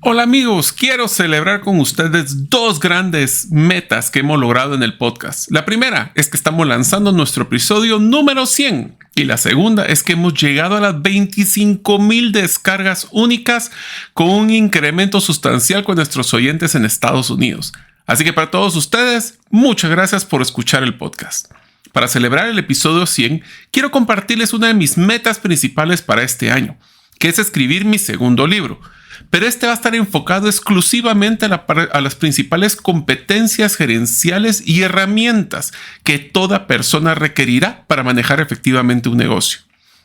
Hola amigos, quiero celebrar con ustedes dos grandes metas que hemos logrado en el podcast. La primera es que estamos lanzando nuestro episodio número 100 y la segunda es que hemos llegado a las 25,000 descargas únicas con un incremento sustancial con nuestros oyentes en Estados Unidos. Así que para todos ustedes, muchas gracias por escuchar el podcast. Para celebrar el episodio 100, quiero compartirles una de mis metas principales para este año, que es escribir mi segundo libro. Pero este va a estar enfocado exclusivamente a las principales competencias gerenciales y herramientas que toda persona requerirá para manejar efectivamente un negocio.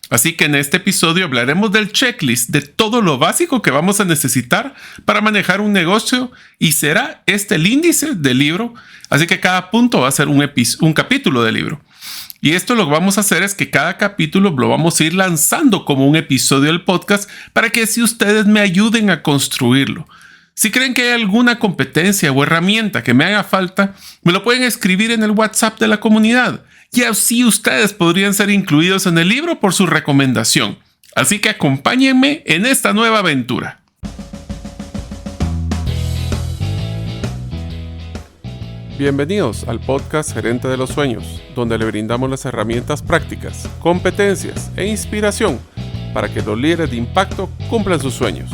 Así que en este episodio hablaremos del checklist de todo lo básico que vamos a necesitar para manejar un negocio y será este el índice del libro. Así que cada punto va a ser un capítulo del libro. Y esto lo que vamos a hacer es que cada capítulo lo vamos a ir lanzando como un episodio del podcast para que así ustedes me ayuden a construirlo. Si creen que hay alguna competencia o herramienta que me haga falta, me lo pueden escribir en el WhatsApp de la comunidad. Y así ustedes podrían ser incluidos en el libro por su recomendación. Así que acompáñenme en esta nueva aventura. Bienvenidos al podcast Gerente de los Sueños, donde le brindamos las herramientas prácticas, competencias e inspiración para que los líderes de impacto cumplan sus sueños.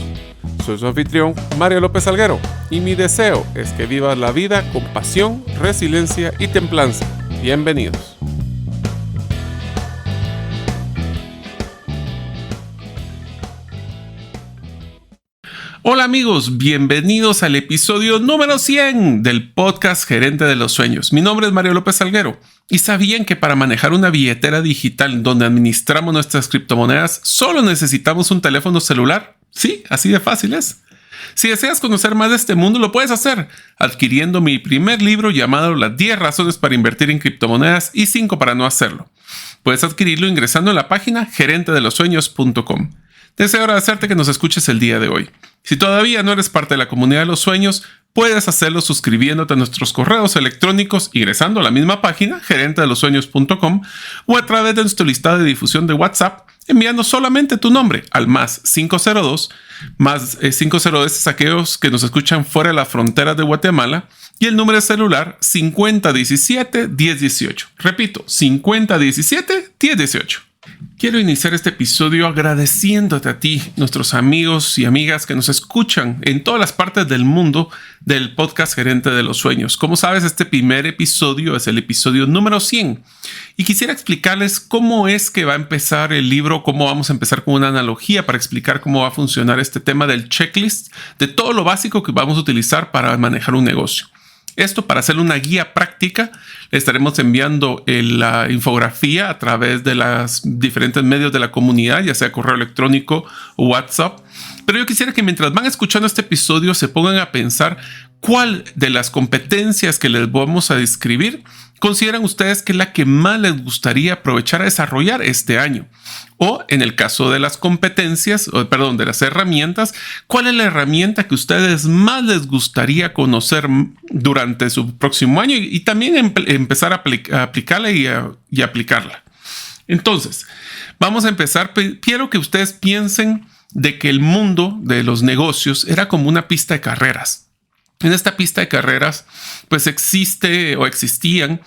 Soy su anfitrión, Mario López Salguero, y mi deseo es que vivas la vida con pasión, resiliencia y templanza. Bienvenidos. Hola amigos, bienvenidos al episodio número 100 del podcast Gerente de los Sueños. Mi nombre es Mario López Salguero y ¿sabían que para manejar una billetera digital donde administramos nuestras criptomonedas solo necesitamos un teléfono celular? Sí, así de fácil es. Si deseas conocer más de este mundo, lo puedes hacer adquiriendo mi primer libro llamado Las 10 razones para invertir en criptomonedas y 5 para no hacerlo. Puedes adquirirlo ingresando en la página gerentedelosueños.com. Deseo agradecerte que nos escuches el día de hoy. Si todavía no eres parte de la comunidad de los sueños, puedes hacerlo suscribiéndote a nuestros correos electrónicos ingresando a la misma página, gerentedelosueños.com, o a través de nuestro listado de difusión de WhatsApp, enviando solamente tu nombre al más 502, más 502 es aquellos que nos escuchan fuera de las fronteras de Guatemala, y el número de celular 5017-1018. Repito, 5017-1018. Quiero iniciar este episodio agradeciéndote a ti, nuestros amigos y amigas que nos escuchan en todas las partes del mundo del podcast Gerente de los Sueños. Como sabes, este primer episodio es el episodio número 100 y quisiera explicarles cómo es que va a empezar el libro, cómo vamos a empezar con una analogía para explicar cómo va a funcionar este tema del checklist, de todo lo básico que vamos a utilizar para manejar un negocio. Esto para hacer una guía práctica, le estaremos enviando la infografía a través de los diferentes medios de la comunidad, ya sea correo electrónico o WhatsApp. Pero yo quisiera que mientras van escuchando este episodio se pongan a pensar cuál de las competencias que les vamos a describir consideran ustedes que es la que más les gustaría aprovechar a desarrollar este año. O en el caso de las competencias, de las herramientas, ¿cuál es la herramienta que a ustedes más les gustaría conocer durante su próximo año y también empezar a aplicarla y aplicarla? Entonces, vamos a empezar. Quiero que ustedes piensen de que el mundo de los negocios era como una pista de carreras. En esta pista de carreras, pues existían,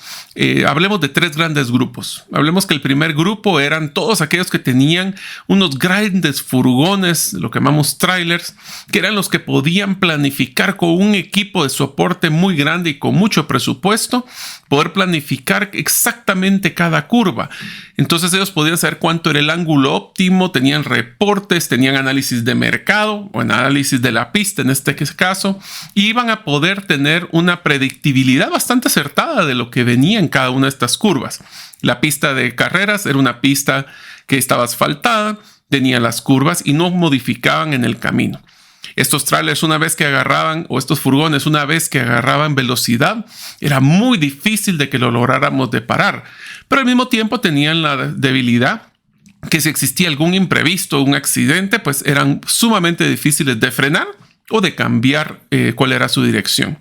hablemos de tres grandes grupos. Hablemos que el primer grupo eran todos aquellos que tenían unos grandes furgones, lo que llamamos trailers, que eran los que podían planificar con un equipo de soporte muy grande y con mucho presupuesto, poder planificar exactamente cada curva. Entonces ellos podían saber cuánto era el ángulo óptimo, tenían reportes, tenían análisis de mercado o análisis de la pista en este caso, y iban a poder tener una predictibilidad bastante acertada de lo que venía en cada una de estas curvas. La pista de carreras era una pista que estaba asfaltada, tenía las curvas y no modificaban en el camino. Estos trailers estos furgones una vez que agarraban velocidad, era muy difícil de que lo lográramos de parar. Pero al mismo tiempo tenían la debilidad que si existía algún imprevisto, un accidente, pues eran sumamente difíciles de frenar o de cambiar cuál era su dirección.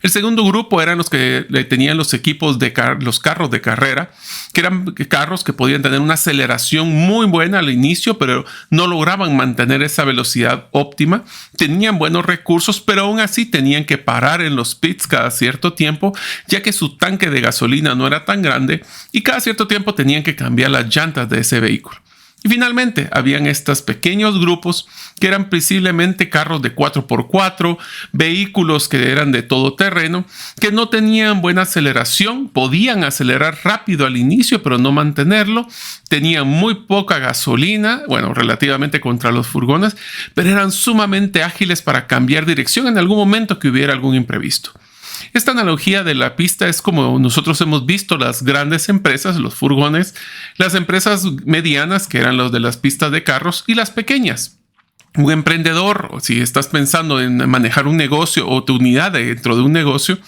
El segundo grupo eran los que tenían los equipos de los carros de carrera, que eran carros que podían tener una aceleración muy buena al inicio, pero no lograban mantener esa velocidad óptima. Tenían buenos recursos, pero aún así tenían que parar en los pits cada cierto tiempo, ya que su tanque de gasolina no era tan grande y cada cierto tiempo tenían que cambiar las llantas de ese vehículo. Y finalmente, habían estos pequeños grupos que eran posiblemente carros de 4x4, vehículos que eran de todo terreno, que no tenían buena aceleración, podían acelerar rápido al inicio, pero no mantenerlo, tenían muy poca gasolina, bueno, relativamente contra los furgones, pero eran sumamente ágiles para cambiar dirección en algún momento que hubiera algún imprevisto. Esta analogía de la pista es como nosotros hemos visto las grandes empresas, los furgones, las empresas medianas, que eran los de las pistas de carros, y las pequeñas. Un emprendedor, o si estás pensando en manejar un negocio o tu unidad dentro de un negocio,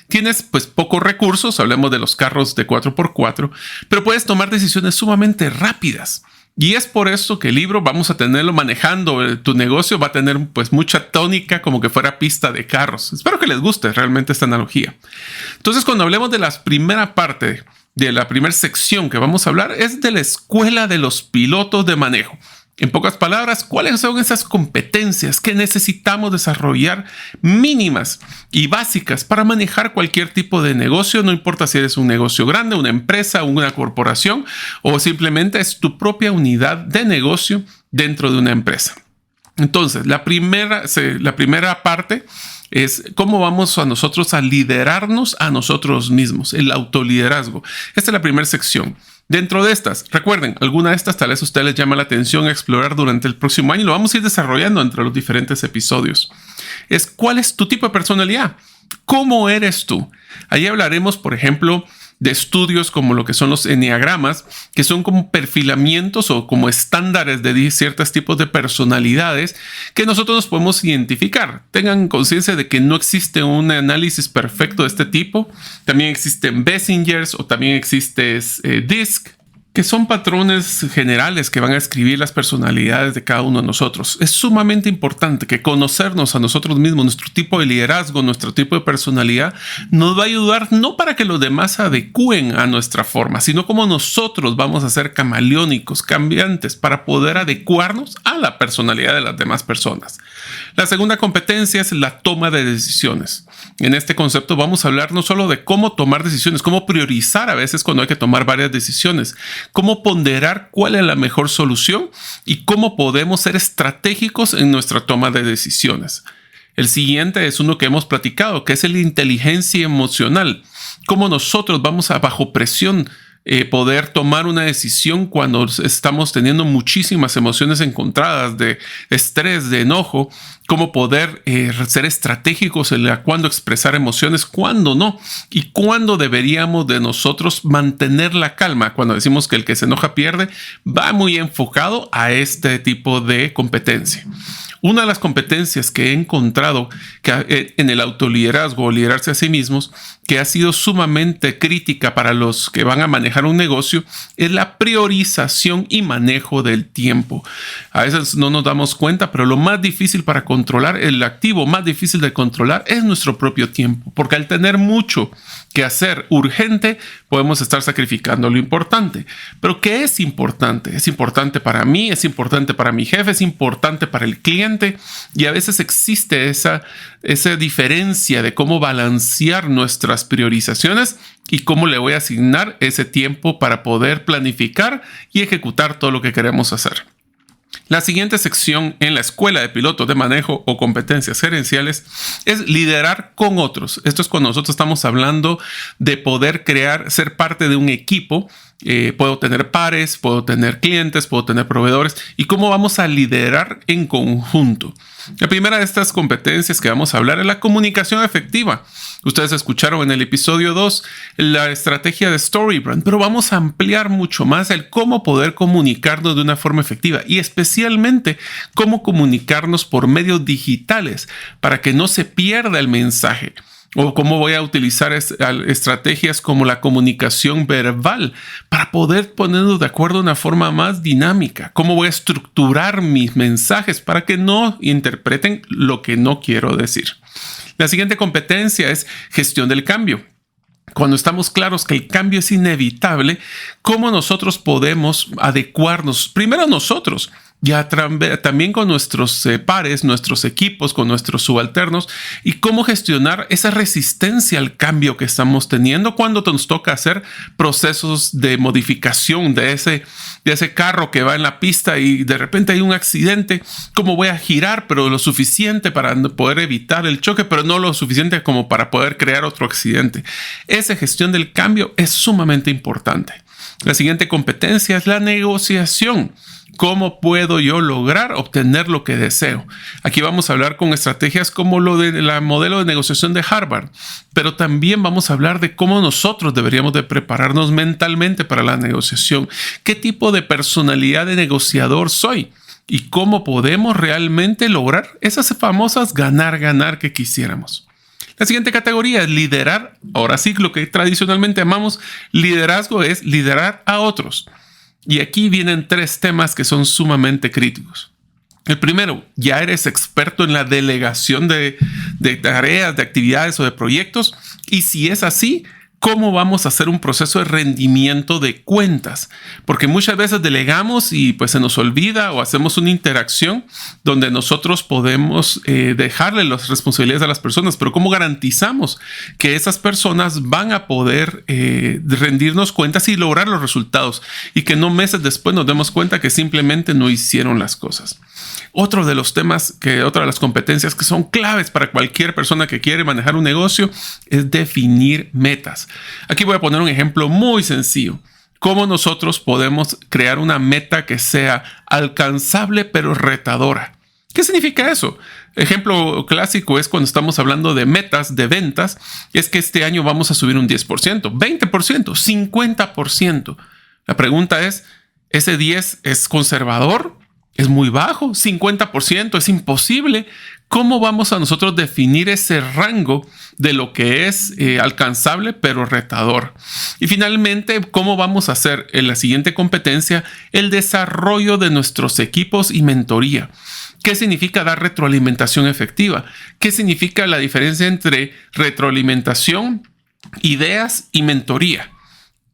tienes pues pocos recursos, hablemos de los carros de 4x4, pero puedes tomar decisiones sumamente rápidas. Y es por eso que el libro vamos a tenerlo manejando. Tu negocio va a tener pues mucha tónica como que fuera pista de carros. Espero que les guste realmente esta analogía. Entonces, cuando hablemos de la primera parte, de la primera sección que vamos a hablar, es de la escuela de los pilotos de manejo. En pocas palabras, ¿cuáles son esas competencias que necesitamos desarrollar mínimas y básicas para manejar cualquier tipo de negocio? No importa si eres un negocio grande, una empresa, una corporación o simplemente es tu propia unidad de negocio dentro de una empresa. Entonces, la primera parte es cómo vamos a nosotros a liderarnos a nosotros mismos, el autoliderazgo. Esta es la primera sección. Dentro de estas, recuerden, alguna de estas tal vez a ustedes les llama la atención explorar durante el próximo año y lo vamos a ir desarrollando entre los diferentes episodios. Es cuál es tu tipo de personalidad, cómo eres tú. Ahí hablaremos, por ejemplo, de estudios como lo que son los enneagramas, que son como perfilamientos o como estándares de ciertos tipos de personalidades que nosotros nos podemos identificar. Tengan conciencia de que no existe un análisis perfecto de este tipo. También existen Bessingers o también existe DISC, que son patrones generales que van a escribir las personalidades de cada uno de nosotros. Es sumamente importante que conocernos a nosotros mismos, nuestro tipo de liderazgo, nuestro tipo de personalidad, nos va a ayudar no para que los demás se adecúen a nuestra forma, sino como nosotros vamos a ser camaleónicos, cambiantes, para poder adecuarnos a la personalidad de las demás personas. La segunda competencia es la toma de decisiones. En este concepto vamos a hablar no solo de cómo tomar decisiones, cómo priorizar a veces cuando hay que tomar varias decisiones, cómo ponderar cuál es la mejor solución y cómo podemos ser estratégicos en nuestra toma de decisiones. El siguiente es uno que hemos platicado, que es la inteligencia emocional. Cómo nosotros vamos a bajo presión poder tomar una decisión cuando estamos teniendo muchísimas emociones encontradas de estrés, de enojo, cómo poder ser estratégicos en cuándo expresar emociones, cuándo no, y cuándo deberíamos de nosotros mantener la calma. Cuando decimos que el que se enoja pierde, va muy enfocado a este tipo de competencia. Una de las competencias que he encontrado en el autoliderazgo o liderarse a sí mismos, que ha sido sumamente crítica para los que van a manejar un negocio, es la priorización y manejo del tiempo. A veces no nos damos cuenta, pero lo más difícil para controlar, el activo más difícil de controlar es nuestro propio tiempo, porque al tener mucho que hacer urgente, podemos estar sacrificando lo importante. Pero ¿qué es importante? Es importante para mí, es importante para mi jefe, es importante para el cliente, y a veces existe esa diferencia de cómo balancear nuestras priorizaciones y cómo le voy a asignar ese tiempo para poder planificar y ejecutar todo lo que queremos hacer. La siguiente sección en la escuela de pilotos de manejo o competencias gerenciales es liderar con otros. Esto es cuando nosotros estamos hablando de poder ser parte de un equipo. Puedo tener pares, puedo tener clientes, puedo tener proveedores y cómo vamos a liderar en conjunto. La primera de estas competencias que vamos a hablar es la comunicación efectiva. Ustedes escucharon en el episodio 2 la estrategia de StoryBrand, pero vamos a ampliar mucho más el cómo poder comunicarnos de una forma efectiva y especialmente cómo comunicarnos por medios digitales para que no se pierda el mensaje. O cómo voy a utilizar estrategias como la comunicación verbal para poder ponernos de acuerdo de una forma más dinámica. Cómo voy a estructurar mis mensajes para que no interpreten lo que no quiero decir. La siguiente competencia es gestión del cambio. Cuando estamos claros que el cambio es inevitable, ¿cómo nosotros podemos adecuarnos? Primero nosotros, ya también con nuestros pares, nuestros equipos, con nuestros subalternos, y cómo gestionar esa resistencia al cambio que estamos teniendo cuando nos toca hacer procesos de modificación de ese carro que va en la pista y de repente hay un accidente. ¿Cómo voy a girar, pero lo suficiente para poder evitar el choque, pero no lo suficiente como para poder crear otro accidente? Esa gestión del cambio es sumamente importante. La siguiente competencia es la negociación. ¿Cómo puedo yo lograr obtener lo que deseo? Aquí vamos a hablar con estrategias como lo de la modelo de negociación de Harvard, pero también vamos a hablar de cómo nosotros deberíamos de prepararnos mentalmente para la negociación. ¿Qué tipo de personalidad de negociador soy? ¿Y cómo podemos realmente lograr esas famosas ganar que quisiéramos? La siguiente categoría es liderar. Ahora sí, lo que tradicionalmente llamamos liderazgo es liderar a otros. Y aquí vienen 3 temas que son sumamente críticos. El primero, ya eres experto en la delegación de tareas, de actividades o de proyectos. Y si es así, ¿cómo vamos a hacer un proceso de rendimiento de cuentas? Porque muchas veces delegamos y pues se nos olvida o hacemos una interacción donde nosotros podemos dejarle las responsabilidades a las personas, pero ¿cómo garantizamos que esas personas van a poder rendirnos cuentas y lograr los resultados y que no meses después nos demos cuenta que simplemente no hicieron las cosas? Otro de los temas, otra de las competencias que son claves para cualquier persona que quiere manejar un negocio es definir metas. Aquí voy a poner un ejemplo muy sencillo. ¿Cómo nosotros podemos crear una meta que sea alcanzable pero retadora? ¿Qué significa eso? Ejemplo clásico es cuando estamos hablando de metas de ventas, es que este año vamos a subir un 10%, 20%, 50%. La pregunta es, ¿ese 10 es conservador? ¿Es muy bajo? ¿50%? ¿Es imposible? ¿Cómo vamos a nosotros definir ese rango de lo que es alcanzable pero retador? Y finalmente, ¿cómo vamos a hacer en la siguiente competencia el desarrollo de nuestros equipos y mentoría? ¿Qué significa dar retroalimentación efectiva? ¿Qué significa la diferencia entre retroalimentación, ideas y mentoría?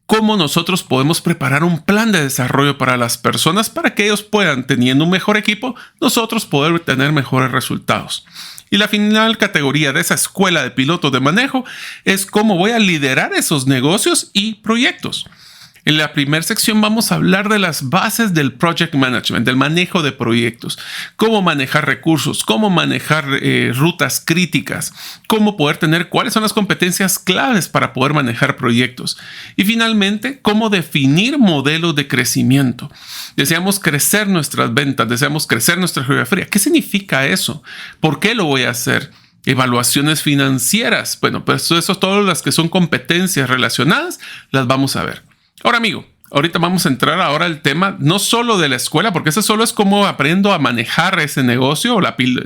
¿Cómo nosotros podemos preparar un plan de desarrollo para las personas para que ellos puedan, teniendo un mejor equipo, nosotros poder tener mejores resultados? Y la final categoría de esa escuela de pilotos de manejo es cómo voy a liderar esos negocios y proyectos. En la primera sección vamos a hablar de las bases del project management, del manejo de proyectos, cómo manejar recursos, cómo manejar rutas críticas, cómo poder tener cuáles son las competencias claves para poder manejar proyectos. Y finalmente, cómo definir modelos de crecimiento. Deseamos crecer nuestras ventas, deseamos crecer nuestra geografía. ¿Qué significa eso? ¿Por qué lo voy a hacer? Evaluaciones financieras. Bueno, pues eso, todas las que son competencias relacionadas, las vamos a ver. Ahora, amigo, ahorita vamos a entrar ahora al tema no solo de la escuela, porque eso solo es cómo aprendo a manejar ese negocio o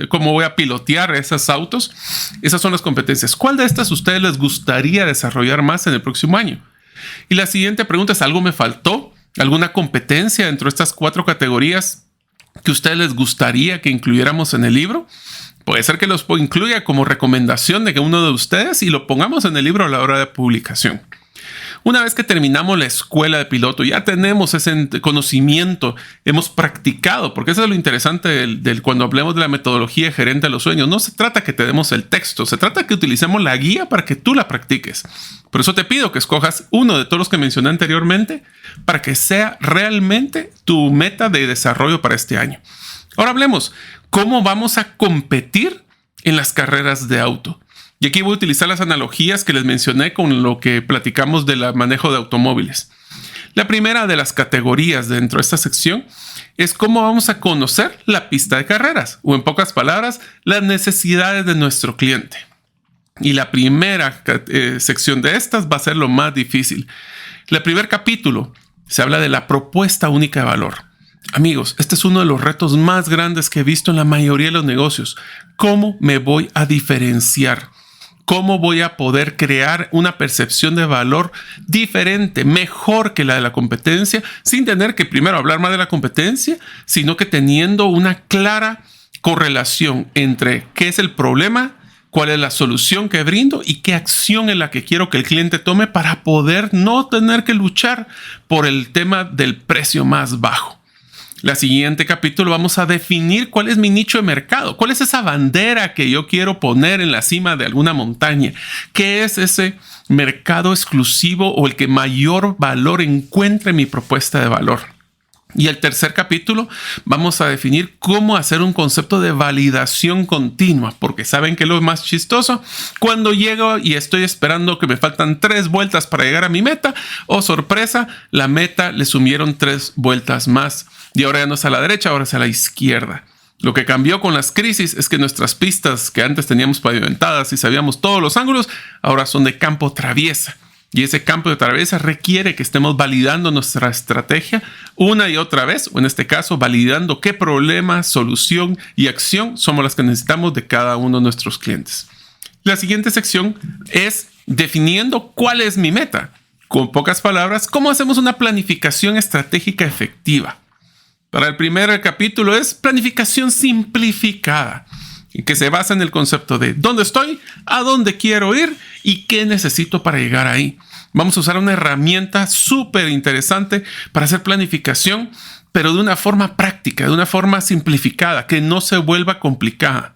cómo voy a pilotear esos autos. Esas son las competencias. ¿Cuál de estas a ustedes les gustaría desarrollar más en el próximo año? Y la siguiente pregunta es, ¿algo me faltó? ¿Alguna competencia dentro de estas 4 categorías que a ustedes les gustaría que incluyéramos en el libro? Puede ser que los incluya como recomendación de que uno de ustedes y lo pongamos en el libro a la hora de publicación. Una vez que terminamos la escuela de piloto, ya tenemos ese conocimiento, hemos practicado, porque eso es lo interesante del cuando hablemos de la metodología gerente de los sueños. No se trata que te demos el texto, se trata que utilicemos la guía para que tú la practiques. Por eso te pido que escojas uno de todos los que mencioné anteriormente para que sea realmente tu meta de desarrollo para este año. Ahora hablemos, ¿cómo vamos a competir en las carreras de auto? Y aquí voy a utilizar las analogías que les mencioné con lo que platicamos del manejo de automóviles. La primera de las categorías dentro de esta sección es cómo vamos a conocer la pista de carreras, o en pocas palabras, las necesidades de nuestro cliente. Y la primera sección de estas va a ser lo más difícil. El primer capítulo se habla de la propuesta única de valor. Amigos, este es uno de los retos más grandes que he visto en la mayoría de los negocios. ¿Cómo me voy a diferenciar? ¿Cómo voy a poder crear una percepción de valor diferente, mejor que la de la competencia, sin tener que primero hablar más de la competencia, sino que teniendo una clara correlación entre qué es el problema, cuál es la solución que brindo y qué acción es la que quiero que el cliente tome para poder no tener que luchar por el tema del precio más bajo? La siguiente capítulo vamos a definir cuál es mi nicho de mercado, cuál es esa bandera que yo quiero poner en la cima de alguna montaña, qué es ese mercado exclusivo o el que mayor valor encuentre en mi propuesta de valor. Y el tercer capítulo vamos a definir cómo hacer un concepto de validación continua, porque saben que lo más chistoso, cuando llego y estoy esperando que me faltan 3 vueltas para llegar a mi meta, sorpresa, la meta le sumieron 3 vueltas más y ahora ya no es a la derecha, ahora es a la izquierda. Lo que cambió con las crisis es que nuestras pistas que antes teníamos pavimentadas y sabíamos todos los ángulos, ahora son de campo traviesa. Y ese campo de traviesa requiere que estemos validando nuestra estrategia una y otra vez, o en este caso, validando qué problema, solución y acción somos las que necesitamos de cada uno de nuestros clientes. La siguiente sección es definiendo cuál es mi meta. Con pocas palabras, ¿cómo hacemos una planificación estratégica efectiva? Para el primer capítulo es planificación simplificada, que se basa en el concepto de dónde estoy, a dónde quiero ir y qué necesito para llegar ahí. Vamos a usar una herramienta súper interesante para hacer planificación, pero de una forma práctica, de una forma simplificada, que no se vuelva complicada.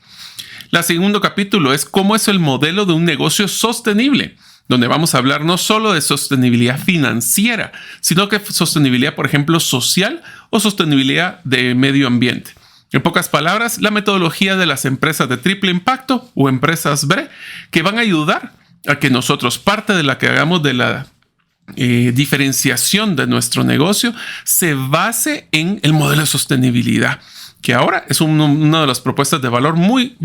El segundo capítulo es cómo es el modelo de un negocio sostenible, donde vamos a hablar no solo de sostenibilidad financiera, sino que sostenibilidad, por ejemplo, social o sostenibilidad de medio ambiente. En pocas palabras, la metodología de las empresas de triple impacto o empresas BRE, que van a ayudar a que nosotros, parte de la que hagamos de la diferenciación de nuestro negocio, se base en el modelo de sostenibilidad, que ahora es una de las propuestas de valor muy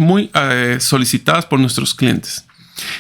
solicitadas por nuestros clientes.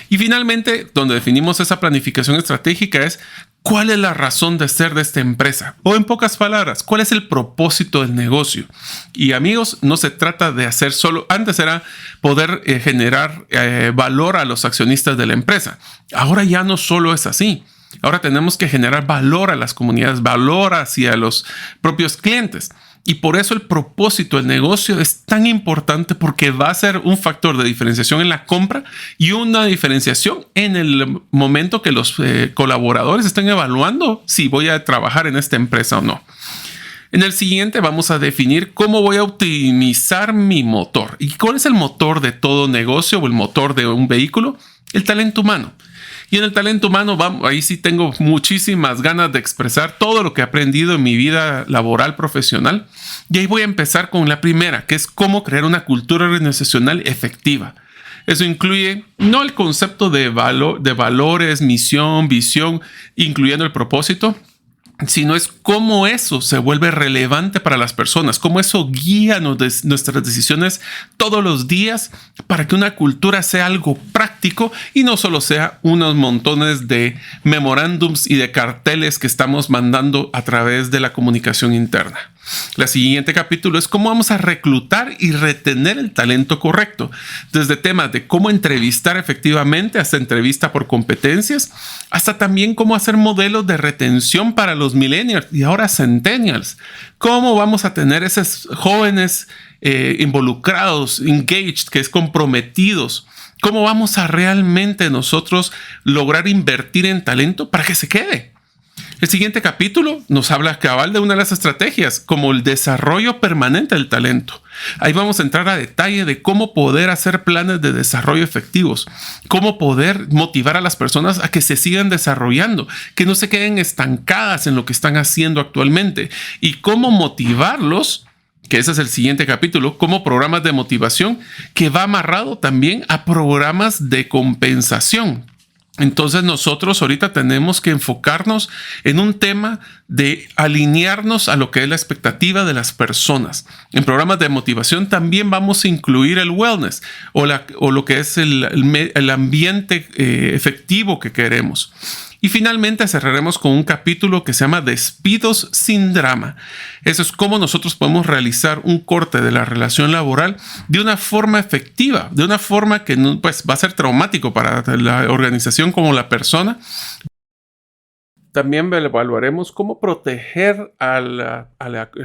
Y finalmente, donde definimos esa planificación estratégica es cuál es la razón de ser de esta empresa. O en pocas palabras, cuál es el propósito del negocio. Y amigos, no se trata de hacer solo, antes era poder generar valor a los accionistas de la empresa. Ahora ya no solo es así. Ahora tenemos que generar valor a las comunidades, valor hacia los propios clientes. Y por eso el propósito del negocio es tan importante, porque va a ser un factor de diferenciación en la compra y una diferenciación en el momento que los colaboradores estén evaluando si voy a trabajar en esta empresa o no. En el siguiente vamos a definir cómo voy a optimizar mi motor. ¿Y cuál es el motor de todo negocio o el motor de un vehículo? El talento humano. Y en el talento humano, ahí sí tengo muchísimas ganas de expresar todo lo que he aprendido en mi vida laboral profesional. Y ahí voy a empezar con la primera, que es cómo crear una cultura organizacional efectiva. Eso incluye no el concepto de valores, misión, visión, incluyendo el propósito, sino es cómo eso se vuelve relevante para las personas, cómo eso guía nuestras decisiones todos los días para que una cultura sea algo práctico y no solo sea unos montones de memorándums y de carteles que estamos mandando a través de la comunicación interna. El siguiente capítulo es cómo vamos a reclutar y retener el talento correcto, desde temas de cómo entrevistar efectivamente hasta entrevista por competencias, hasta también cómo hacer modelos de retención para los millennials y ahora centennials. Cómo vamos a tener esos jóvenes involucrados, engaged, que es comprometidos. Cómo vamos a realmente nosotros lograr invertir en talento para que se quede. El siguiente capítulo nos habla cabal de una de las estrategias, como el desarrollo permanente del talento. Ahí vamos a entrar a detalle de cómo poder hacer planes de desarrollo efectivos, cómo poder motivar a las personas a que se sigan desarrollando, que no se queden estancadas en lo que están haciendo actualmente, y cómo motivarlos, que ese es el siguiente capítulo, como programas de motivación, que va amarrado también a programas de compensación. Entonces nosotros ahorita tenemos que enfocarnos en un tema de alinearnos a lo que es la expectativa de las personas. En programas de motivación también vamos a incluir el wellness o lo que es el ambiente efectivo que queremos. Y finalmente cerraremos con un capítulo que se llama Despidos sin drama. Eso es cómo nosotros podemos realizar un corte de la relación laboral de una forma efectiva, de una forma que no, pues, va a ser traumático para la organización como la persona. También evaluaremos cómo proteger al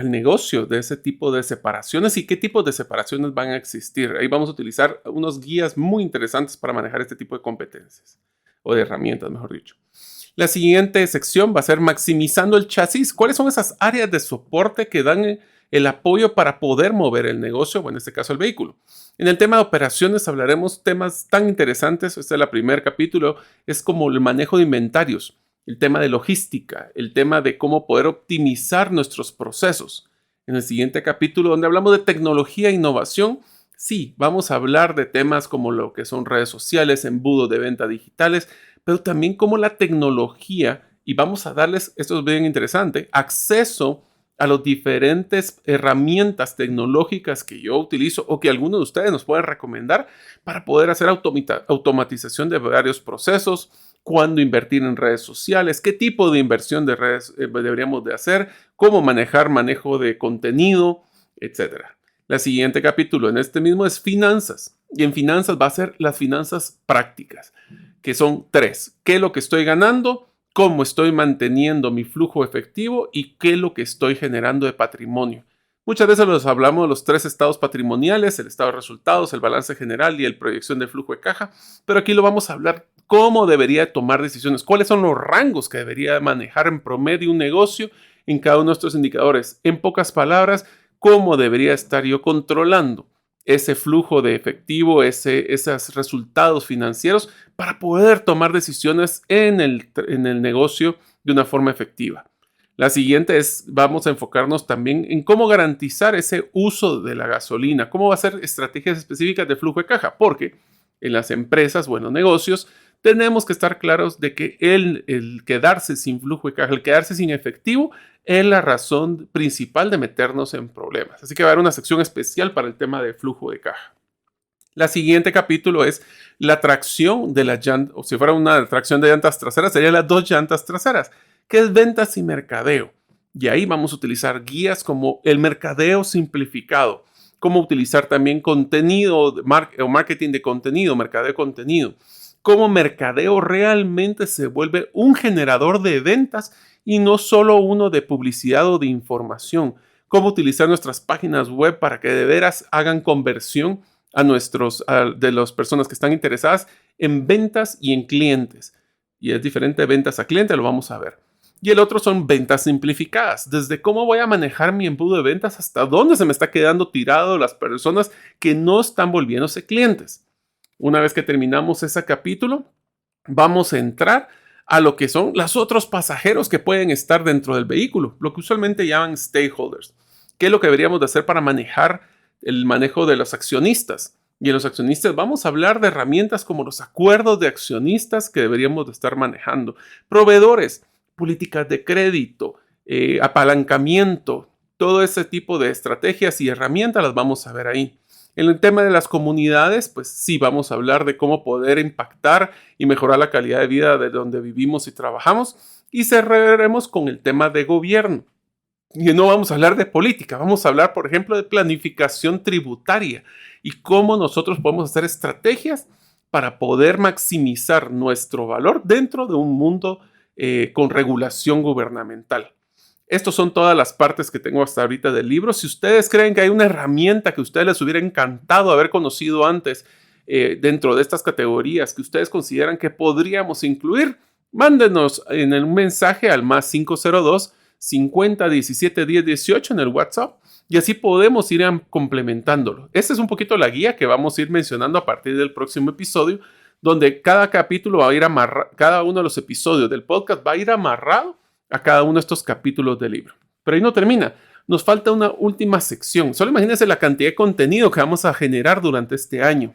negocio de ese tipo de separaciones y qué tipos de separaciones van a existir. Ahí vamos a utilizar unos guías muy interesantes para manejar este tipo de competencias o de herramientas, mejor dicho. La siguiente sección va a ser maximizando el chasis. ¿Cuáles son esas áreas de soporte que dan el apoyo para poder mover el negocio o en este caso el vehículo? En el tema de operaciones hablaremos temas tan interesantes. Este es el primer capítulo. Es como el manejo de inventarios, el tema de logística, el tema de cómo poder optimizar nuestros procesos. En el siguiente capítulo, donde hablamos de tecnología e innovación, sí, vamos a hablar de temas como lo que son redes sociales, embudos de venta digitales, pero también como la tecnología, y vamos a darles, esto es bien interesante, acceso a las diferentes herramientas tecnológicas que yo utilizo o que algunos de ustedes nos pueden recomendar para poder hacer automatización de varios procesos, cuándo invertir en redes sociales, qué tipo de inversión de redes deberíamos de hacer, cómo manejo de contenido, etc. El siguiente capítulo en este mismo es finanzas. Y en finanzas va a ser las finanzas prácticas, que son 3. ¿Qué es lo que estoy ganando? ¿Cómo estoy manteniendo mi flujo efectivo? ¿Y qué es lo que estoy generando de patrimonio? Muchas veces hablamos de los 3 estados patrimoniales, el estado de resultados, el balance general y el proyección de flujo de caja, pero aquí lo vamos a hablar cómo debería tomar decisiones, cuáles son los rangos que debería manejar en promedio un negocio en cada uno de estos indicadores. En pocas palabras, cómo debería estar yo controlando ese flujo de efectivo, esos resultados financieros para poder tomar decisiones en el negocio de una forma efectiva. La siguiente vamos a enfocarnos también en cómo garantizar ese uso de la gasolina, cómo va a ser estrategias específicas de flujo de caja, porque en las empresas o en los negocios tenemos que estar claros de que el quedarse sin flujo de caja, el quedarse sin efectivo, es la razón principal de meternos en problemas. Así que va a haber una sección especial para el tema de flujo de caja. La siguiente capítulo es la tracción de las llantas, o si fuera una tracción de llantas traseras, serían las 2 llantas traseras, que es ventas y mercadeo. Y ahí vamos a utilizar guías como el mercadeo simplificado, cómo utilizar también contenido o marketing de contenido, mercadeo de contenido, cómo mercadeo realmente se vuelve un generador de ventas y no solo uno de publicidad o de información, cómo utilizar nuestras páginas web para que de veras hagan conversión de las personas que están interesadas en ventas y en clientes. Y es diferente de ventas a cliente, lo vamos a ver. Y el otro son ventas simplificadas, desde cómo voy a manejar mi embudo de ventas hasta dónde se me está quedando tirado las personas que no están volviéndose clientes. Una vez que terminamos ese capítulo, vamos a entrar a lo que son los otros pasajeros que pueden estar dentro del vehículo, lo que usualmente llaman stakeholders. ¿Qué es lo que deberíamos de hacer para manejar el manejo de los accionistas? Y en los accionistas vamos a hablar de herramientas como los acuerdos de accionistas que deberíamos de estar manejando. Proveedores, políticas de crédito, apalancamiento, todo ese tipo de estrategias y herramientas las vamos a ver ahí. En el tema de las comunidades, pues sí, vamos a hablar de cómo poder impactar y mejorar la calidad de vida de donde vivimos y trabajamos. Y cerraremos con el tema de gobierno. Y no vamos a hablar de política, vamos a hablar, por ejemplo, de planificación tributaria y cómo nosotros podemos hacer estrategias para poder maximizar nuestro valor dentro de un mundo con regulación gubernamental. Estas son todas las partes que tengo hasta ahorita del libro. Si ustedes creen que hay una herramienta que a ustedes les hubiera encantado haber conocido antes dentro de estas categorías que ustedes consideran que podríamos incluir, mándenos en un mensaje al más 502 50 17 10 18 en el WhatsApp y así podemos ir complementándolo. Esta es un poquito la guía que vamos a ir mencionando a partir del próximo episodio, donde cada capítulo va a ir amarrado, cada uno de los episodios del podcast va a ir amarrado a cada uno de estos capítulos del libro. Pero ahí no termina. Nos falta una última sección. Solo imagínense la cantidad de contenido que vamos a generar durante este año.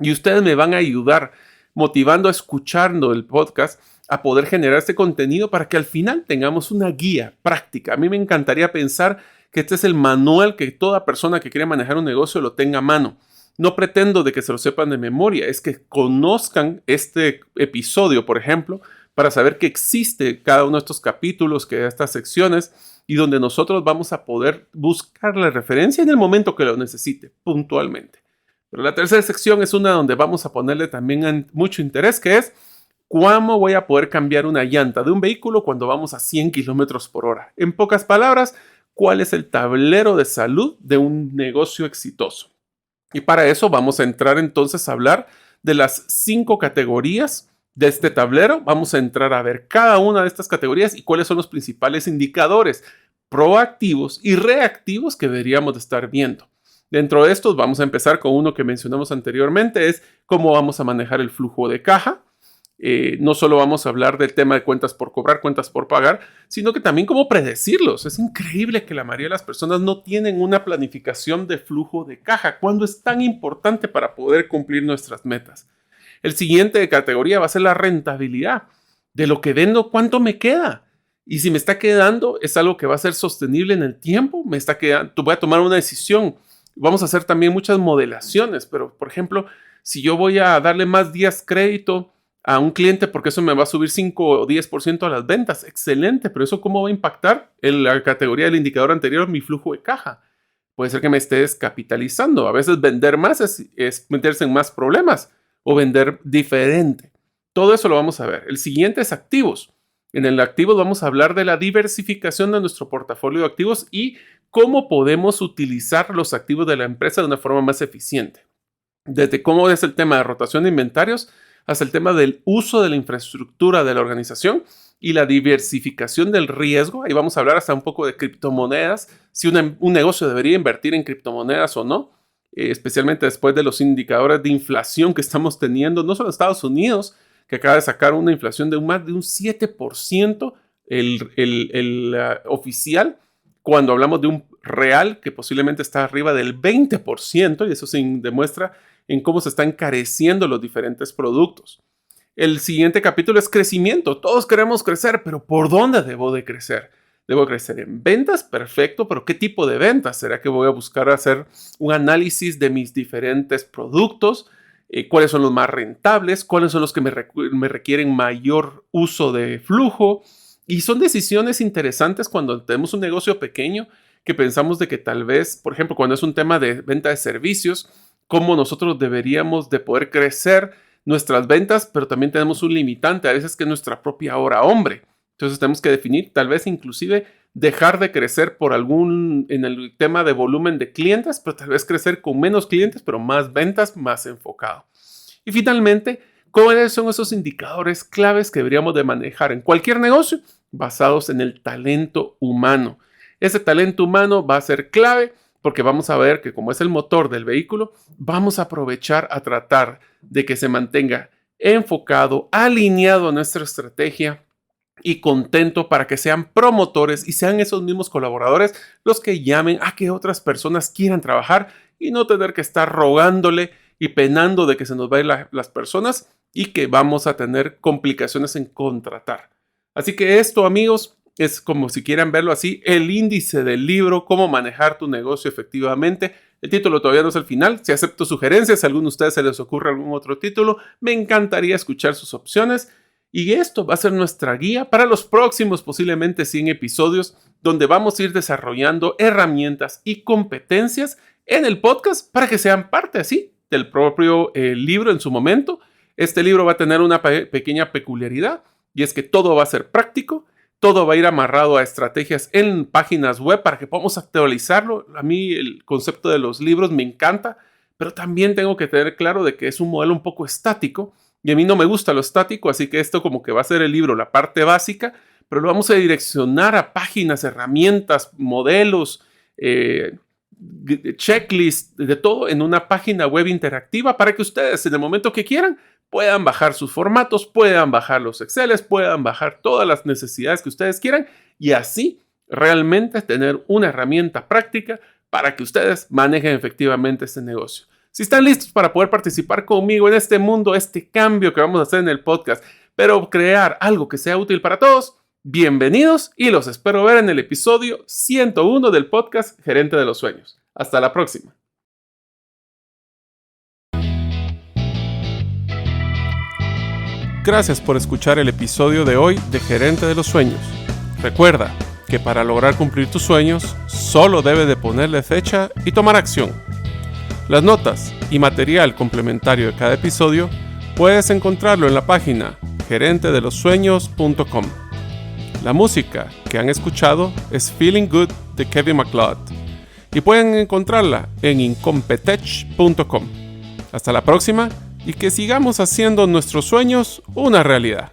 Y ustedes me van a ayudar motivando a escuchando el podcast a poder generar este contenido para que al final tengamos una guía práctica. A mí me encantaría pensar que este es el manual que toda persona que quiere manejar un negocio lo tenga a mano. No pretendo de que se lo sepan de memoria, es que conozcan este episodio, por ejemplo, para saber que existe cada uno de estos capítulos, que estas secciones, y donde nosotros vamos a poder buscar la referencia en el momento que lo necesite, puntualmente. Pero la tercera sección es una donde vamos a ponerle también mucho interés, que es ¿cómo voy a poder cambiar una llanta de un vehículo cuando vamos a 100 kilómetros por hora? En pocas palabras, ¿cuál es el tablero de salud de un negocio exitoso? Y para eso vamos a entrar entonces a hablar de las 5 categorías de este tablero. Vamos a entrar a ver cada una de estas categorías y cuáles son los principales indicadores proactivos y reactivos que deberíamos de estar viendo. Dentro de estos vamos a empezar con uno que mencionamos anteriormente, es cómo vamos a manejar el flujo de caja. No solo vamos a hablar del tema de cuentas por cobrar, cuentas por pagar, sino que también cómo predecirlos. Es increíble que la mayoría de las personas no tienen una planificación de flujo de caja, cuando es tan importante para poder cumplir nuestras metas. El siguiente de categoría va a ser la rentabilidad. De lo que vendo, ¿cuánto me queda? Y si me está quedando, es algo que va a ser sostenible en el tiempo. Me está quedando, voy a tomar una decisión. Vamos a hacer también muchas modelaciones, pero por ejemplo, si yo voy a darle más días crédito a un cliente porque eso me va a subir 5 o 10% a las ventas, excelente, pero eso ¿cómo va a impactar en la categoría del indicador anterior, mi flujo de caja? Puede ser que me esté descapitalizando. A veces vender más es meterse en más problemas o vender diferente. Todo eso lo vamos a ver. El siguiente es activos. En el activos vamos a hablar de la diversificación de nuestro portafolio de activos y cómo podemos utilizar los activos de la empresa de una forma más eficiente. Desde cómo es el tema de rotación de inventarios hasta el tema del uso de la infraestructura de la organización y la diversificación del riesgo. Ahí vamos a hablar hasta un poco de criptomonedas, si un negocio debería invertir en criptomonedas o no, especialmente después de los indicadores de inflación que estamos teniendo, no solo en Estados Unidos, que acaba de sacar una inflación de más de un 7%, oficial, cuando hablamos de un real que posiblemente está arriba del 20%, y eso se demuestra en cómo se están encareciendo los diferentes productos. El siguiente capítulo es crecimiento. Todos queremos crecer, pero ¿por dónde debo de crecer? ¿Debo crecer en ventas? Perfecto, pero ¿qué tipo de ventas? ¿Será que voy a buscar hacer un análisis de mis diferentes productos? ¿Cuáles son los más rentables? ¿Cuáles son los que me requieren mayor uso de flujo? Y son decisiones interesantes cuando tenemos un negocio pequeño que pensamos de que tal vez, por ejemplo, cuando es un tema de venta de servicios, cómo nosotros deberíamos de poder crecer nuestras ventas, pero también tenemos un limitante, a veces que es nuestra propia hora hombre. Entonces tenemos que definir, tal vez inclusive dejar de crecer en el tema de volumen de clientes, pero tal vez crecer con menos clientes, pero más ventas, más enfocado. Y finalmente, ¿cuáles son esos indicadores claves que deberíamos de manejar en cualquier negocio basados en el talento humano? Ese talento humano va a ser clave porque vamos a ver que como es el motor del vehículo, vamos a aprovechar a tratar de que se mantenga enfocado, alineado a nuestra estrategia y contento para que sean promotores y sean esos mismos colaboradores los que llamen a que otras personas quieran trabajar y no tener que estar rogándole y penando de que se nos vayan las personas y que vamos a tener complicaciones en contratar. Así que esto, amigos, es como si quieran verlo así, el índice del libro, cómo manejar tu negocio efectivamente. El título todavía no es el final. Si acepto sugerencias, si a alguno de ustedes se les ocurre algún otro título, me encantaría escuchar sus opciones. Y esto va a ser nuestra guía para los próximos posiblemente 100 episodios, donde vamos a ir desarrollando herramientas y competencias en el podcast para que sean parte así del propio libro en su momento. Este libro va a tener una pequeña peculiaridad y es que todo va a ser práctico. Todo va a ir amarrado a estrategias en páginas web para que podamos actualizarlo. A mí el concepto de los libros me encanta, pero también tengo que tener claro de que es un modelo un poco estático y a mí no me gusta lo estático, así que esto como que va a ser el libro, la parte básica, pero lo vamos a direccionar a páginas, herramientas, modelos, checklists, de todo en una página web interactiva para que ustedes en el momento que quieran puedan bajar sus formatos, puedan bajar los Exceles, puedan bajar todas las necesidades que ustedes quieran y así realmente tener una herramienta práctica para que ustedes manejen efectivamente este negocio. Si están listos para poder participar conmigo en este mundo, este cambio que vamos a hacer en el podcast, pero crear algo que sea útil para todos, bienvenidos y los espero ver en el episodio 101 del podcast Gerente de los Sueños. Hasta la próxima. Gracias por escuchar el episodio de hoy de Gerente de los Sueños. Recuerda que para lograr cumplir tus sueños, solo debes de ponerle fecha y tomar acción. Las notas y material complementario de cada episodio puedes encontrarlo en la página gerentedelosueños.com. La música que han escuchado es Feeling Good de Kevin MacLeod y pueden encontrarla en incompetech.com. Hasta la próxima y que sigamos haciendo nuestros sueños una realidad.